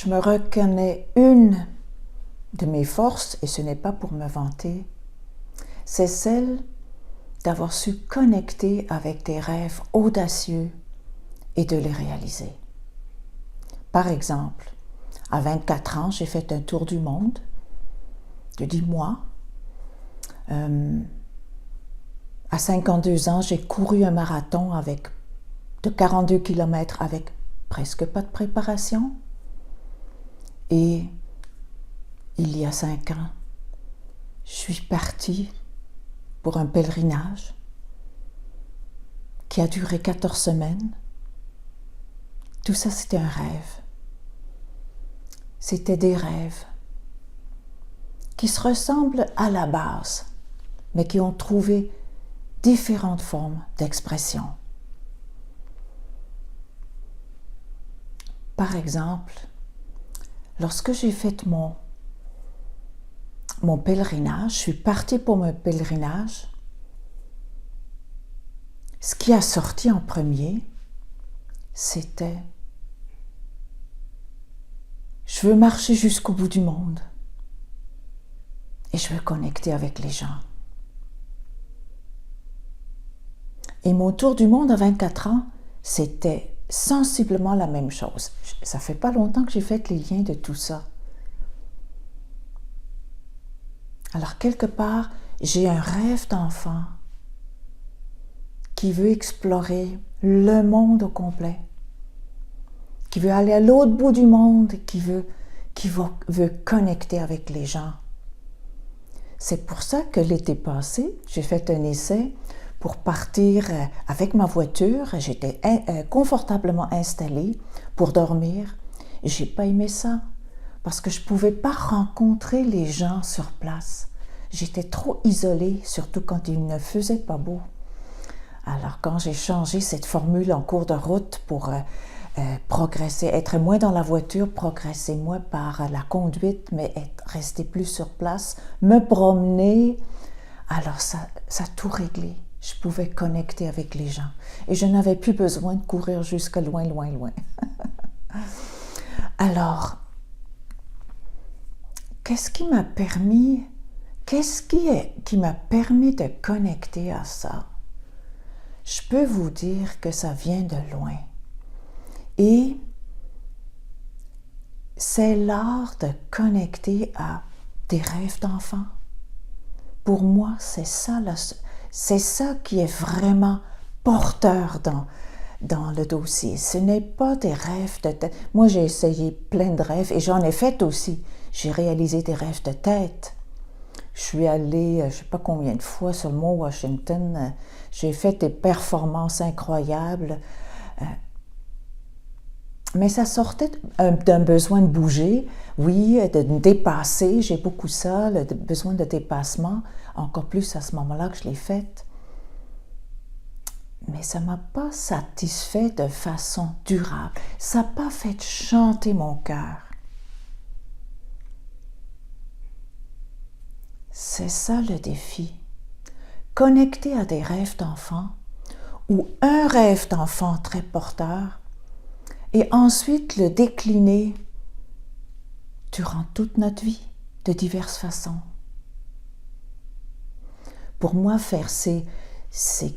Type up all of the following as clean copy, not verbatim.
je me reconnais une de mes forces, et ce n'est pas pour me vanter, c'est celle d'avoir su connecter avec des rêves audacieux et de les réaliser. Par exemple, à 24 ans, j'ai fait un tour du monde de 10 mois. À 52 ans, j'ai couru un marathon de 42 km avec presque pas de préparation. Et il y a 5 ans, je suis partie pour un pèlerinage qui a duré 14 semaines. Tout ça, c'était un rêve. C'était des rêves qui se ressemblent à la base, mais qui ont trouvé différentes formes d'expression. Par exemple, lorsque j'ai fait mon pèlerinage, je suis partie pour mon pèlerinage, ce qui a sorti en premier, c'était « Je veux marcher jusqu'au bout du monde et je veux connecter avec les gens. » Et mon tour du monde à 24 ans, c'était sensiblement la même chose. Ça fait pas longtemps que j'ai fait les liens de tout ça. Alors, quelque part, j'ai un rêve d'enfant qui veut explorer le monde au complet, qui veut aller à l'autre bout du monde, qui veut connecter avec les gens. C'est pour ça que l'été passé, j'ai fait un essai pour partir avec ma voiture. J'étais confortablement installée pour dormir. Et j'ai pas aimé ça parce que je pouvais pas rencontrer les gens sur place. J'étais trop isolée, surtout quand il ne faisait pas beau. Alors quand j'ai changé cette formule en cours de route pour progresser, être moins dans la voiture, progresser moins par la conduite, mais rester plus sur place, me promener, alors ça a tout réglé. Je pouvais connecter avec les gens. Et je n'avais plus besoin de courir jusqu'à loin, loin, loin. Alors, qu'est-ce qui m'a permis de connecter à ça? Je peux vous dire que ça vient de loin. Et c'est l'art de connecter à des rêves d'enfants. Pour moi, c'est ça qui est vraiment porteur dans le dossier. Ce n'est pas des rêves de tête. Moi, j'ai essayé plein de rêves et j'en ai fait aussi. J'ai réalisé des rêves de tête. Je suis allée, je ne sais pas combien de fois sur le mont Washington. J'ai fait des performances incroyables. Mais ça sortait d'un besoin de bouger, oui, de me dépasser. J'ai beaucoup ça, le besoin de dépassement, encore plus à ce moment-là que je l'ai fait. Mais ça ne m'a pas satisfait de façon durable. Ça n'a pas fait chanter mon cœur. C'est ça le défi. Connecter à des rêves d'enfant ou un rêve d'enfant très porteur et ensuite le décliner durant toute notre vie de diverses façons. Pour moi, faire ces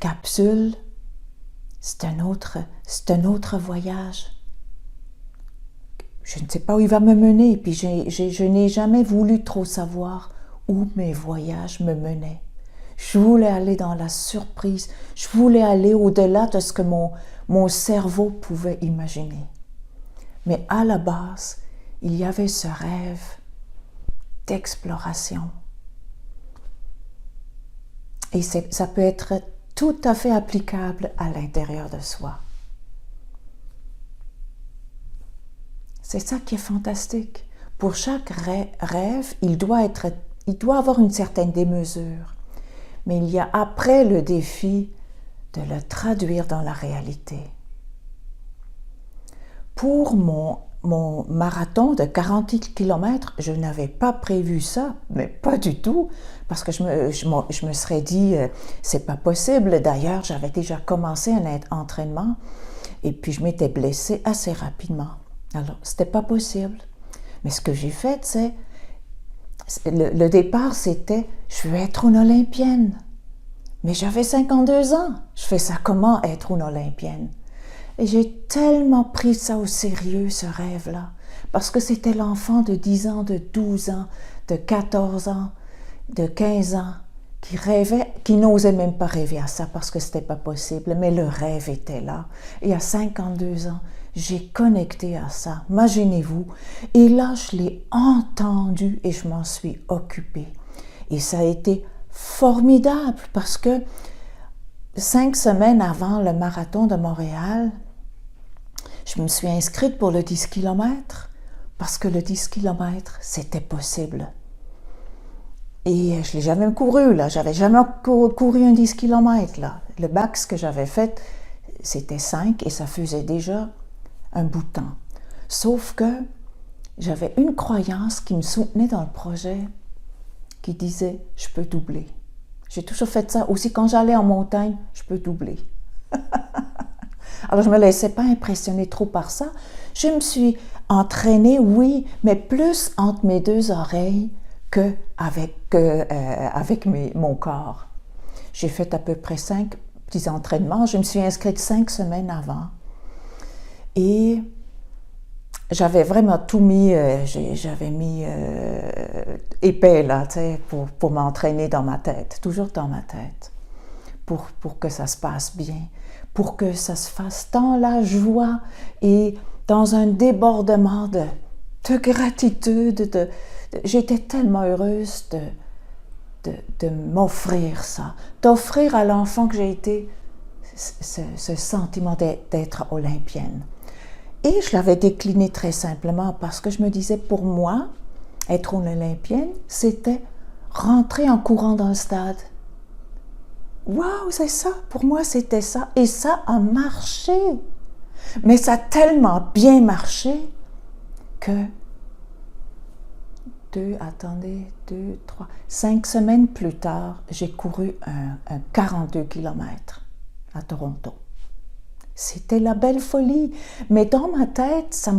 capsules, c'est un autre voyage. Je ne sais pas où il va me mener, puis je n'ai jamais voulu trop savoir où mes voyages me menaient. Je voulais aller dans la surprise, je voulais aller au-delà de ce que mon cerveau pouvait imaginer. Mais à la base, il y avait ce rêve d'exploration. Et ça peut être tout à fait applicable à l'intérieur de soi. C'est ça qui est fantastique. Pour chaque rêve, il doit avoir une certaine démesure. Mais il y a après le défi de le traduire dans la réalité. Pour mon marathon de 40 km, je n'avais pas prévu ça, mais pas du tout, parce que je me serais dit, c'est pas possible. D'ailleurs, j'avais déjà commencé un entraînement et puis je m'étais blessée assez rapidement. Alors, c'était pas possible. Mais ce que j'ai fait, c'est... Le départ, c'était, je veux être une Olympienne. Mais j'avais 52 ans. Je fais ça comment, être une Olympienne? Et j'ai tellement pris ça au sérieux, ce rêve-là. Parce que c'était l'enfant de 10 ans, de 12 ans, de 14 ans, de 15 ans, qui rêvait, qui n'osait même pas rêver à ça parce que c'était pas possible, mais le rêve était là. Et à 52 ans, j'ai connecté à ça, imaginez-vous. Et là, je l'ai entendu et je m'en suis occupée. Et ça a été formidable parce que 5 semaines avant le marathon de Montréal, je me suis inscrite pour le 10 km parce que le 10 km, c'était possible. Et je ne l'ai jamais couru, là. J'avais jamais couru un 10 km, là. Le max que j'avais fait, c'était 5 et ça faisait déjà un bout de temps. Sauf que j'avais une croyance qui me soutenait dans le projet qui disait « je peux doubler ». J'ai toujours fait ça. Aussi, quand j'allais en montagne, je peux doubler. Alors, je ne me laissais pas impressionner trop par ça. Je me suis entraînée, oui, mais plus entre mes deux oreilles qu'avec mon corps. J'ai fait à peu près 5 petits entraînements. Je me suis inscrite 5 semaines avant. Et j'avais vraiment tout mis, j'avais mis épais là, tu sais, pour m'entraîner dans ma tête, toujours dans ma tête, pour que ça se passe bien, pour que ça se fasse dans la joie et dans un débordement de gratitude. J'étais tellement heureuse de m'offrir ça, d'offrir à l'enfant que j'ai été ce sentiment d'être olympienne. Et je l'avais décliné très simplement parce que je me disais, pour moi, être une olympienne, c'était rentrer en courant dans le stade. Waouh, c'est ça! Pour moi, c'était ça. Et ça a marché. Mais ça a tellement bien marché que 5 semaines plus tard, j'ai couru un 42 km à Toronto. C'était la belle folie. Mais dans ma tête, ça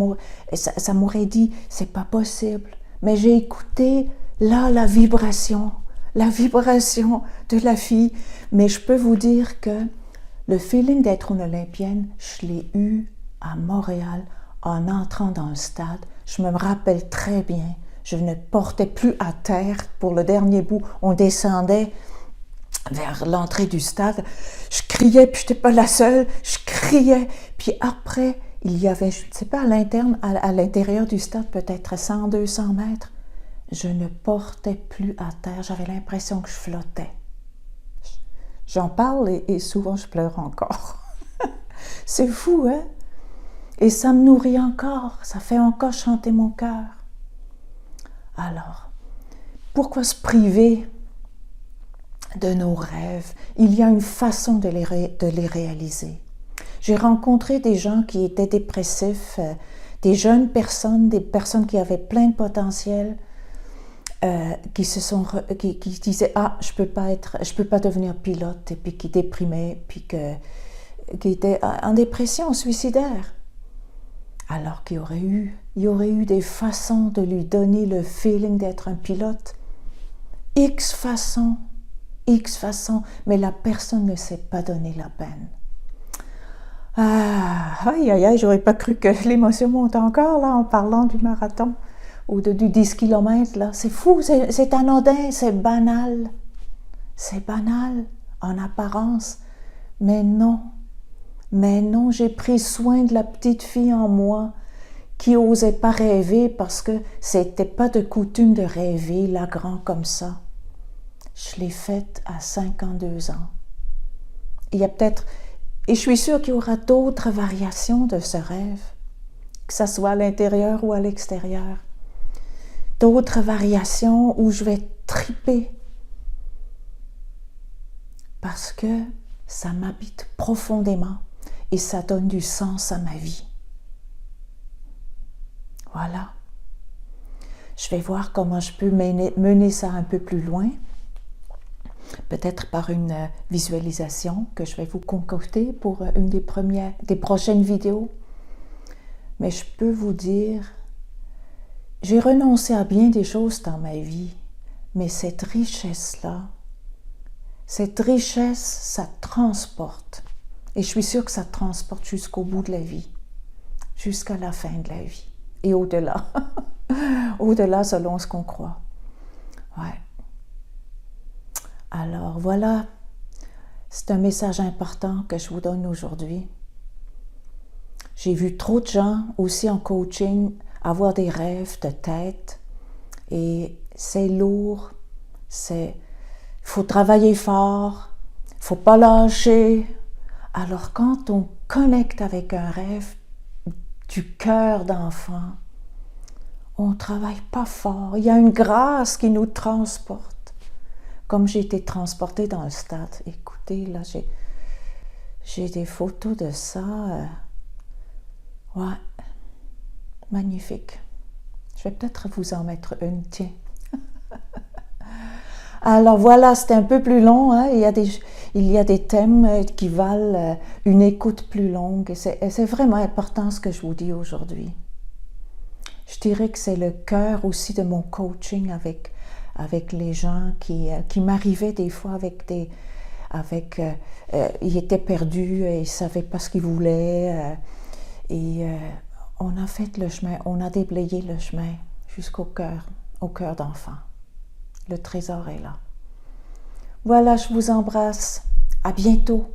m'aurait dit, c'est pas possible. Mais j'ai écouté, là, la vibration de la fille. Mais je peux vous dire que le feeling d'être une olympienne, je l'ai eu à Montréal en entrant dans le stade. Je me rappelle très bien. Je ne portais plus à terre pour le dernier bout. On descendait vers l'entrée du stade. Je criais, puis je n'étais pas la seule. Je criais. Puis après, il y avait, je ne sais pas, à l'intérieur du stade, peut-être 100, 200 mètres. Je ne portais plus à terre. J'avais l'impression que je flottais. J'en parle et souvent je pleure encore. C'est fou, hein? Et ça me nourrit encore. Ça fait encore chanter mon cœur. Alors, pourquoi se priver de nos rêves? Il y a une façon de les réaliser. J'ai rencontré des gens qui étaient dépressifs, des jeunes personnes, des personnes qui avaient plein de potentiel, qui disaient « Ah, je peux pas devenir pilote » et puis qui déprimaient, puis qui étaient en dépression suicidaire. Alors qu'il y aurait eu des façons de lui donner le feeling d'être un pilote. X façons, mais la personne ne s'est pas donné la peine. Aïe, j'aurais pas cru que l'émotion monte encore, là, en parlant du marathon, ou du 10 km, là. C'est fou, c'est anodin, c'est banal. C'est banal, en apparence, mais non. Mais non, j'ai pris soin de la petite fille en moi qui n'osait pas rêver parce que c'était pas de coutume de rêver là grand comme ça. Je l'ai faite à 52 ans. Il y a peut-être, et je suis sûre qu'il y aura d'autres variations de ce rêve, que ce soit à l'intérieur ou à l'extérieur. D'autres variations où je vais triper parce que ça m'habite profondément. Et ça donne du sens à ma vie. Voilà. Je vais voir comment je peux mener ça un peu plus loin. Peut-être par une visualisation que je vais vous concocter pour une des prochaines vidéos. Mais je peux vous dire j'ai renoncé à bien des choses dans ma vie, mais cette richesse-là, cette richesse, ça transporte. Et je suis sûre que ça transporte jusqu'au bout de la vie, jusqu'à la fin de la vie et au-delà. Au-delà selon ce qu'on croit. Ouais. Alors voilà, c'est un message important que je vous donne aujourd'hui. J'ai vu trop de gens aussi en coaching avoir des rêves de tête et c'est lourd, il faut travailler fort, il ne faut pas lâcher. Alors quand on connecte avec un rêve du cœur d'enfant, on ne travaille pas fort, il y a une grâce qui nous transporte. Comme j'ai été transportée dans le stade, écoutez, là j'ai des photos de ça, ouais, magnifique. Je vais peut-être vous en mettre une, tiens. Alors voilà, c'était un peu plus long, hein? Il y a des thèmes qui valent une écoute plus longue et c'est vraiment important ce que je vous dis aujourd'hui. Je dirais que c'est le cœur aussi de mon coaching avec les gens qui m'arrivaient des fois ils étaient perdus et ils ne savaient pas ce qu'ils voulaient on a fait le chemin, on a déblayé le chemin jusqu'au cœur d'enfant. Le trésor est là. Voilà, je vous embrasse. À bientôt.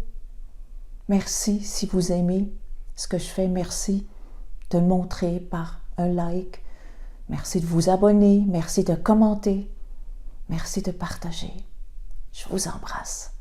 Merci si vous aimez ce que je fais. Merci de le montrer par un like. Merci de vous abonner. Merci de commenter. Merci de partager. Je vous embrasse.